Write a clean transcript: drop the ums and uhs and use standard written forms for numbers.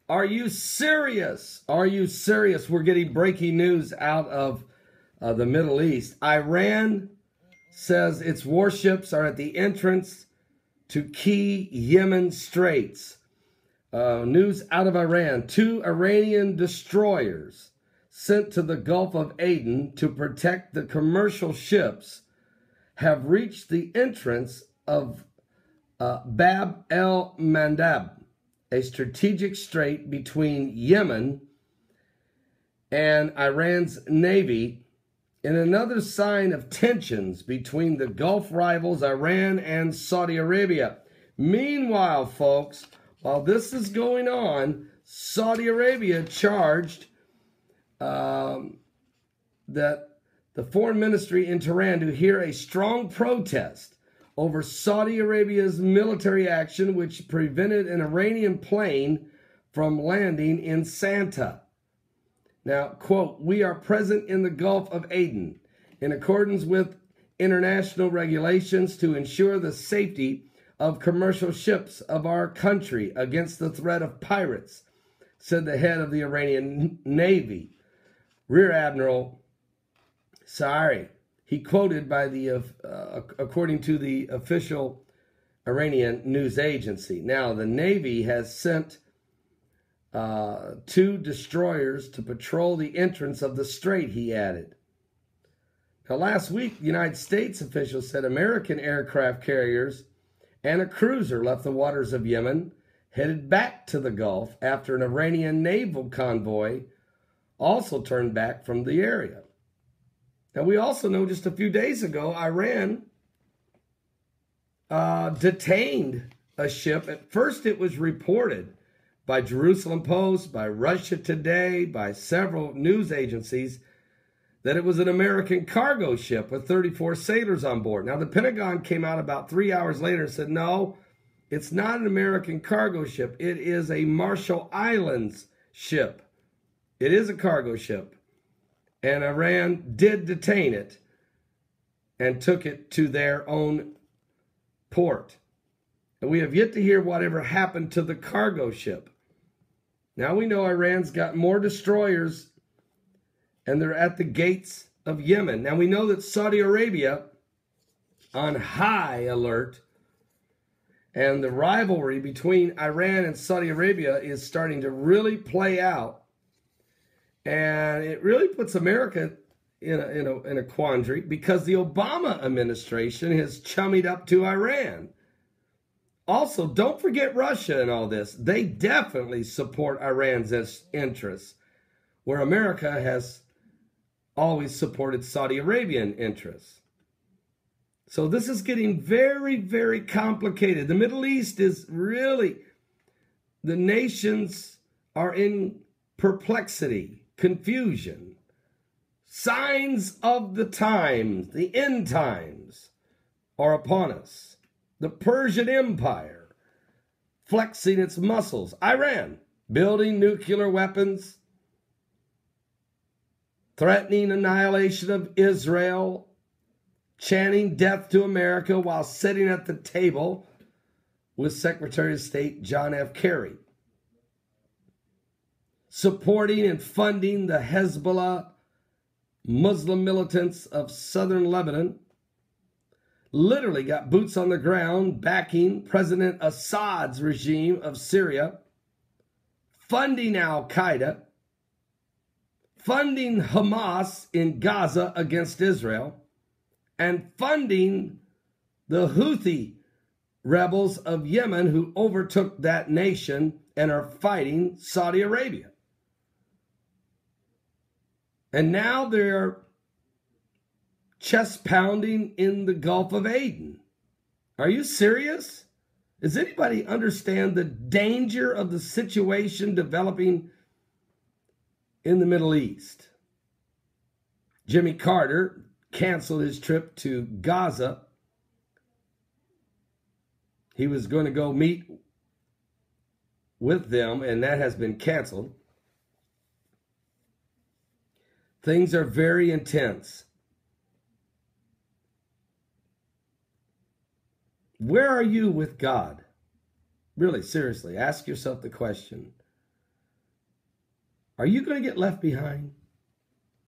Are you serious? Are you serious? We're getting breaking news out of the Middle East. Iran says its warships are at the entrance to key Yemen straits. News out of Iran. 2 Iranian destroyers sent to the Gulf of Aden to protect the commercial ships have reached the entrance of Bab el-Mandab, a strategic strait between Yemen and Iran's navy, in another sign of tensions between the Gulf rivals Iran and Saudi Arabia. Meanwhile, folks, while this is going on, Saudi Arabia charged that the foreign ministry in Tehran to hear a strong protest over Saudi Arabia's military action, which prevented an Iranian plane from landing in Santa. Now, quote, "We are present in the Gulf of Aden in accordance with international regulations to ensure the safety of commercial ships of our country against the threat of pirates," said the head of the Iranian Navy, Rear Admiral Sari. He quoted by according to the official Iranian news agency. Now, the Navy has sent 2 destroyers to patrol the entrance of the strait, he added. Now, last week, United States officials said American aircraft carriers and a cruiser left the waters of Yemen, headed back to the Gulf after an Iranian naval convoy also turned back from the area. Now, we also know just a few days ago, Iran detained a ship. At first, it was reported by Jerusalem Post, by Russia Today, by several news agencies, that it was an American cargo ship with 34 sailors on board. Now, the Pentagon came out about 3 hours later and said, no, it's not an American cargo ship. It is a Marshall Islands ship. It is a cargo ship. And Iran did detain it and took it to their own port. And we have yet to hear whatever happened to the cargo ship. Now we know Iran's got more destroyers and they're at the gates of Yemen. Now we know that Saudi Arabia on high alert, and the rivalry between Iran and Saudi Arabia is starting to really play out. And it really puts America in a quandary because the Obama administration has chummied up to Iran. Also, don't forget Russia in all this. They definitely support Iran's interests, where America has always supported Saudi Arabian interests. So this is getting very, very complicated. The Middle East is really, the nations are in perplexity, confusion. Signs of the times, the end times, are upon us. The Persian Empire flexing its muscles. Iran building nuclear weapons, threatening annihilation of Israel, chanting death to America while sitting at the table with Secretary of State John F. Kerry. Supporting and funding the Hezbollah Muslim militants of southern Lebanon. Literally got boots on the ground backing President Assad's regime of Syria. Funding Al-Qaeda. Funding Hamas in Gaza against Israel. And funding the Houthi rebels of Yemen who overtook that nation and are fighting Saudi Arabia. And now they're chest pounding in the Gulf of Aden. Are you serious? Does anybody understand the danger of the situation developing in the Middle East? Jimmy Carter canceled his trip to Gaza. He was going to go meet with them, and that has been canceled. Things are very intense. Where are you with God? Really, seriously, ask yourself the question. Are you going to get left behind?